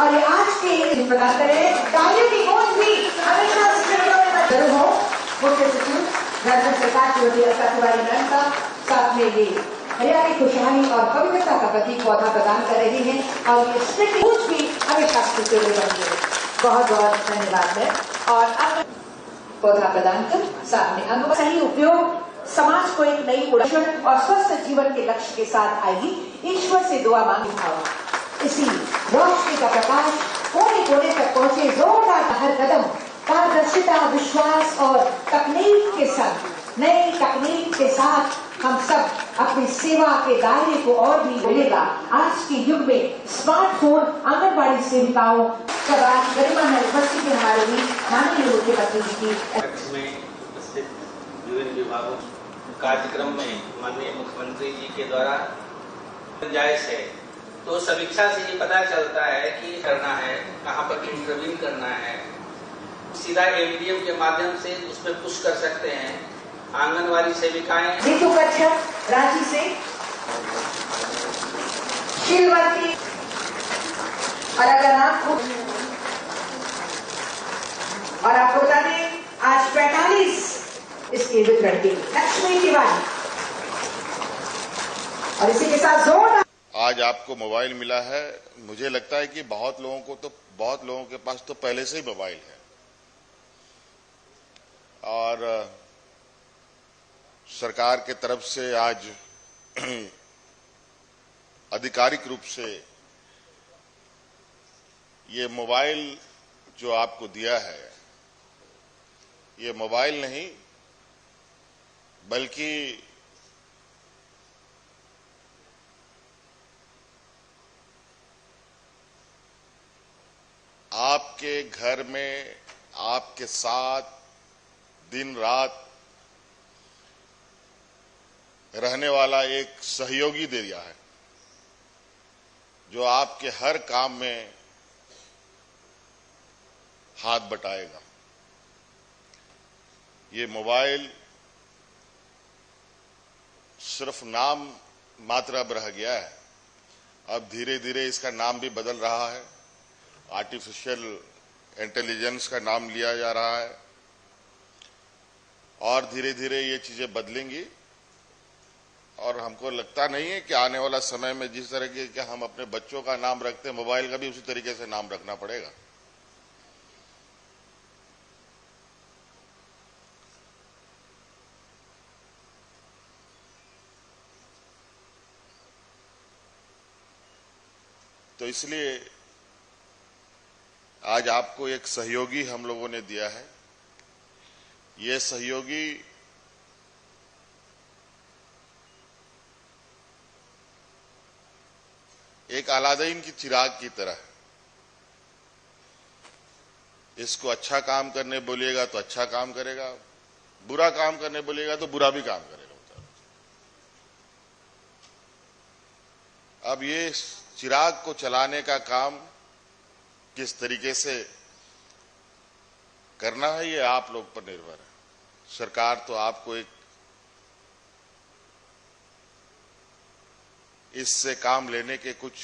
और ये आज के प्रदान करें तालियों की गूंज भी हमेशा जरूर हो। मुख्य सचिव राज्य सरकार श्रीमती अलका तिवारी मैम का साथ में ये हरियाली खुशहाली और पवित्रता का प्रतीक पौधा प्रदान कर रही है और ये स्मृति गूंज भी हमेशा खुशहाली रहेंगे। बहुत बहुत धन्यवाद है। और अब पौधा प्रदान कर सामने अंग सही उपयोग समाज को एक नई उड़ान और स्वस्थ जीवन के लक्ष्य के साथ आएगी। ईश्वर से दुआ मांगी भाव इसी रोशनी का प्रकाश कोने कोने तक पहुंचे। जोरदार हर कदम पारदर्शिता विश्वास और तकनीक के साथ नई तकनीक के साथ हम सब अपनी सेवा के दायरे को और भी बढ़ेगा। आज के युग में स्मार्टफोन आंगनबाड़ी सेविकाओं गरिमा उपस्थिति हमारे बीच माननीय मुख्यमंत्री जी की विभिन्न विभागों कार्यक्रम में माननीय मुख्यमंत्री जी के द्वारा गुंजाइश है तो समीक्षा से ये पता चलता है कि करना है कहाँ पर इंटरवीन करना है। सीधा एमडीएम के माध्यम से उसमें पुश कर सकते हैं। आंगनवाड़ी सेविकाएं नीतू कच्छप रांची से, शीलवती और अगर आपको और आपको बता दें आज 45 इसके वितरण के लक्ष्मी तिवारी और इसी के साथ जोर। आज आपको मोबाइल मिला है। मुझे लगता है कि बहुत लोगों के पास तो पहले से ही मोबाइल है और सरकार के तरफ से आज आधिकारिक रूप से ये मोबाइल जो आपको दिया है ये मोबाइल नहीं बल्कि आपके घर में आपके साथ दिन रात रहने वाला एक सहयोगी दे दिया है जो आपके हर काम में हाथ बटाएगा। ये मोबाइल सिर्फ नाम मात्र अब रह गया है। अब धीरे धीरे इसका नाम भी बदल रहा है। आर्टिफिशियल इंटेलिजेंस का नाम लिया जा रहा है और धीरे धीरे ये चीजें बदलेंगी और हमको लगता नहीं है कि आने वाला समय में जिस तरह के हम अपने बच्चों का नाम रखते हैं मोबाइल का भी उसी तरीके से नाम रखना पड़ेगा। तो इसलिए आज आपको एक सहयोगी हम लोगों ने दिया है। ये सहयोगी एक अलादीन की चिराग की तरह है। इसको अच्छा काम करने बोलिएगा तो अच्छा काम करेगा, बुरा काम करने बोलिएगा तो बुरा भी काम करेगा। अब ये चिराग को चलाने का काम किस तरीके से करना है ये आप लोग पर निर्भर है। सरकार तो आपको एक इससे काम लेने के कुछ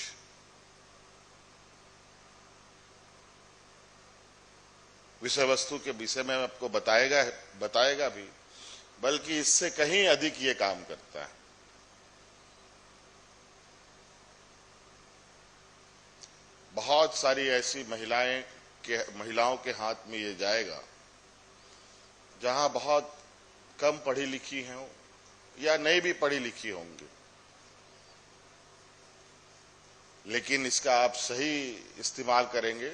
विषय वस्तु के विषय में आपको बताएगा भी, बल्कि इससे कहीं अधिक ये काम करता है। बहुत सारी ऐसी महिलाओं के हाथ में ये जाएगा जहां बहुत कम पढ़ी लिखी हैं या नहीं भी पढ़ी लिखी होंगी, लेकिन इसका आप सही इस्तेमाल करेंगे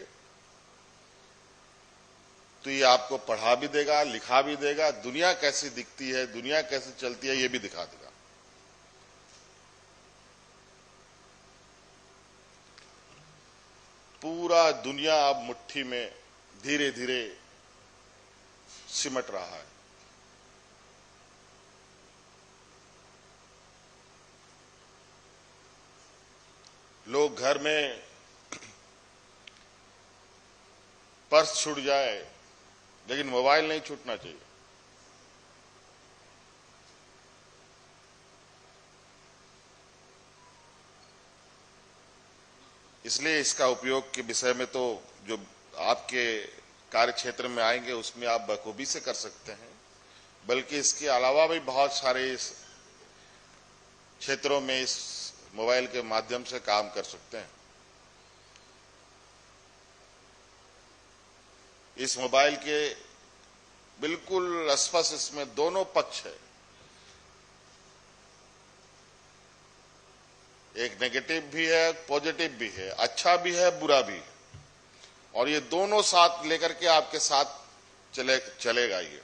तो ये आपको पढ़ा भी देगा, लिखा भी देगा, दुनिया कैसी दिखती है, दुनिया कैसे चलती है ये भी दिखा देगा। पूरा दुनिया अब मुट्ठी में धीरे धीरे सिमट रहा है। लोग घर में पर्स छूट जाए लेकिन मोबाइल नहीं छूटना चाहिए। इसलिए इसका उपयोग के विषय में तो जो आपके कार्य क्षेत्र में आएंगे उसमें आप बखूबी से कर सकते हैं, बल्कि इसके अलावा भी बहुत सारे इस क्षेत्रों में इस मोबाइल के माध्यम से काम कर सकते हैं। इस मोबाइल के बिल्कुल स्पष्ट इसमें दोनों पक्ष है, एक नेगेटिव भी है, पॉजिटिव भी है, अच्छा भी है, बुरा भी है, और ये दोनों साथ लेकर के आपके साथ चलेगा ये।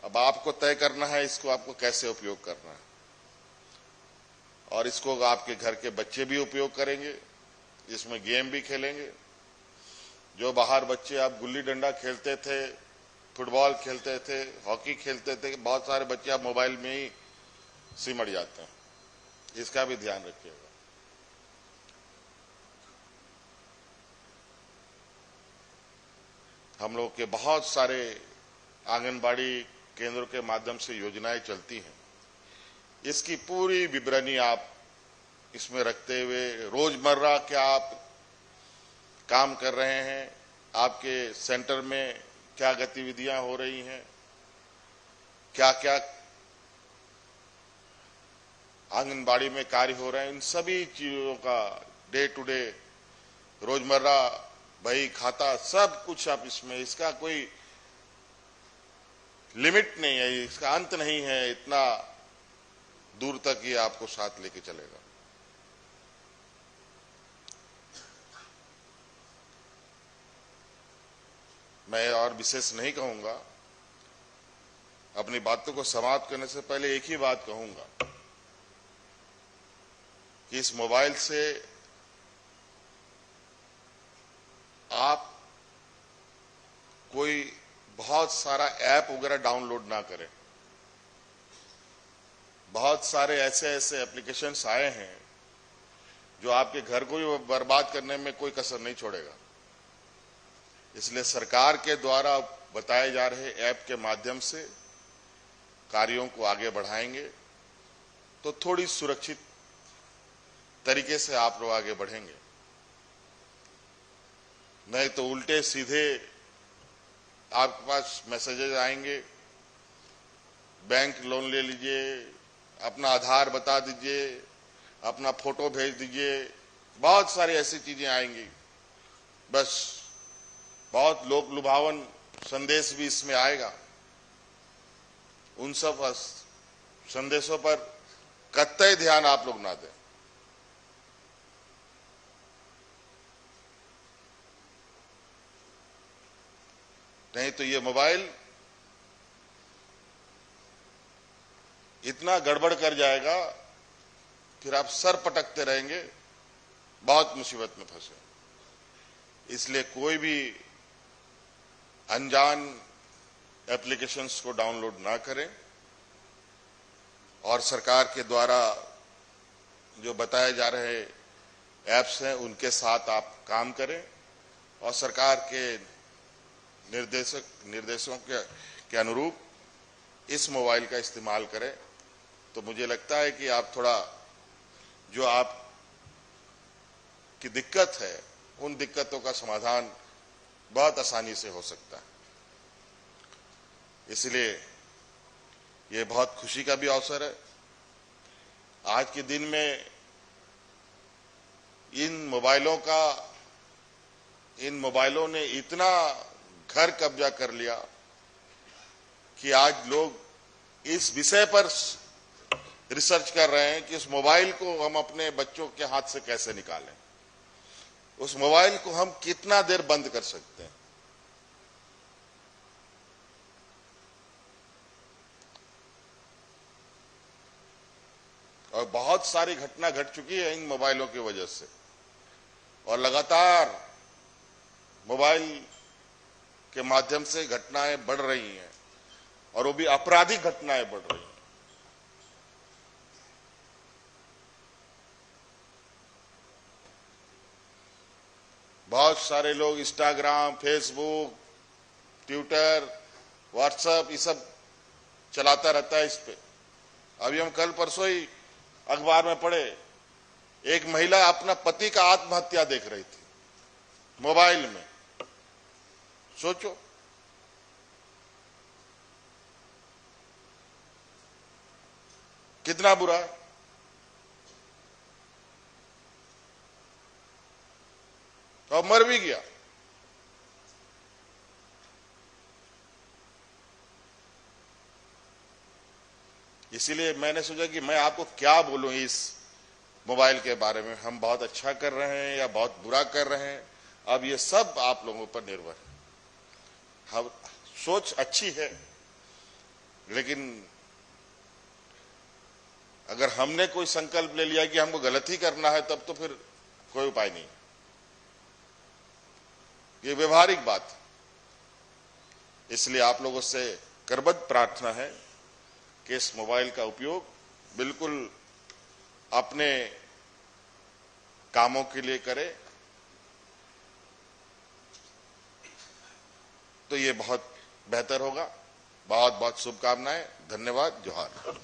अब आपको तय करना है इसको आपको कैसे उपयोग करना है, और इसको आपके घर के बच्चे भी उपयोग करेंगे, इसमें गेम भी खेलेंगे। जो बाहर बच्चे आप गुल्ली डंडा खेलते थे, फुटबॉल खेलते थे, हॉकी खेलते थे, बहुत सारे बच्चे आप मोबाइल में ही सिमट जाते हैं, इसका भी ध्यान रखिएगा। हम लोग के बहुत सारे आंगनबाड़ी केंद्रों के माध्यम से योजनाएं चलती हैं, इसकी पूरी विवरणी आप इसमें रखते हुए रोजमर्रा क्या आप काम कर रहे हैं, आपके सेंटर में क्या गतिविधियां हो रही हैं, क्या क्या आंगनबाड़ी में कार्य हो रहे हैं, इन सभी चीजों का डे टू डे रोजमर्रा बही खाता सब कुछ आप इसमें, इसका कोई लिमिट नहीं है, इसका अंत नहीं है, इतना दूर तक ये आपको साथ लेके चलेगा। मैं और विशेष नहीं कहूंगा, अपनी बातों को समाप्त करने से पहले एक ही बात कहूंगा कि इस मोबाइल से आप कोई बहुत सारा ऐप वगैरह डाउनलोड ना करें। बहुत सारे ऐसे एप्लीकेशंस आए हैं जो आपके घर को ही बर्बाद करने में कोई कसर नहीं छोड़ेगा। इसलिए सरकार के द्वारा बताए जा रहे ऐप के माध्यम से कार्यों को आगे बढ़ाएंगे तो थोड़ी सुरक्षित तरीके से आप लोग आगे बढ़ेंगे, नहीं तो उल्टे सीधे आपके पास मैसेजेस आएंगे, बैंक लोन ले लीजिए, अपना आधार बता दीजिए, अपना फोटो भेज दीजिए, बहुत सारी ऐसी चीजें आएंगी। बस बहुत लोक लुभावन संदेश भी इसमें आएगा। उन सब संदेशों पर कतई ध्यान आप लोग ना दें। नहीं तो ये मोबाइल इतना गड़बड़ कर जाएगा, फिर आप सर पटकते रहेंगे, बहुत मुसीबत में फंसे। इसलिए कोई भी अनजान एप्लीकेशंस को डाउनलोड ना करें और सरकार के द्वारा जो बताए जा रहे ऐप्स हैं उनके साथ आप काम करें और सरकार के निर्देशों के अनुरूप इस मोबाइल का इस्तेमाल करें। तो मुझे लगता है कि आप थोड़ा जो आप की दिक्कत है उन दिक्कतों का समाधान बहुत आसानी से हो सकता है। इसलिए ये बहुत खुशी का भी अवसर है। आज के दिन में इन मोबाइलों ने इतना घर कब्जा कर लिया कि आज लोग इस विषय पर रिसर्च कर रहे हैं कि उस मोबाइल को हम अपने बच्चों के हाथ से कैसे निकालें, उस मोबाइल को हम कितना देर बंद कर सकते हैं। और बहुत सारी घटना घट चुकी है इन मोबाइलों की वजह से, और लगातार मोबाइल के माध्यम से घटनाएं बढ़ रही हैं, और वो भी आपराधिक घटनाएं बढ़ रही हैं। बहुत सारे लोग इंस्टाग्राम, फेसबुक, ट्विटर, व्हाट्सएप ये सब चलाता रहता है। इस पे अभी हम कल परसों ही अखबार में पढ़े एक महिला अपना पति का आत्महत्या देख रही थी मोबाइल में। सोचो, कितना बुरा है। और मर भी गया। इसीलिए मैंने सोचा कि मैं आपको क्या बोलूं इस मोबाइल के बारे में। हम बहुत अच्छा कर रहे हैं या बहुत बुरा कर रहे हैं, अब ये सब आप लोगों पर निर्भर है। हम सोच अच्छी है, लेकिन अगर हमने कोई संकल्प ले लिया कि हमको गलत ही करना है, तब तो फिर कोई उपाय नहीं। ये व्यवहारिक बात। इसलिए आप लोगों से करबद्ध प्रार्थना है कि इस मोबाइल का उपयोग बिल्कुल अपने कामों के लिए करें, तो ये बहुत बेहतर होगा। बहुत बहुत शुभकामनाएं। धन्यवाद। जोहार।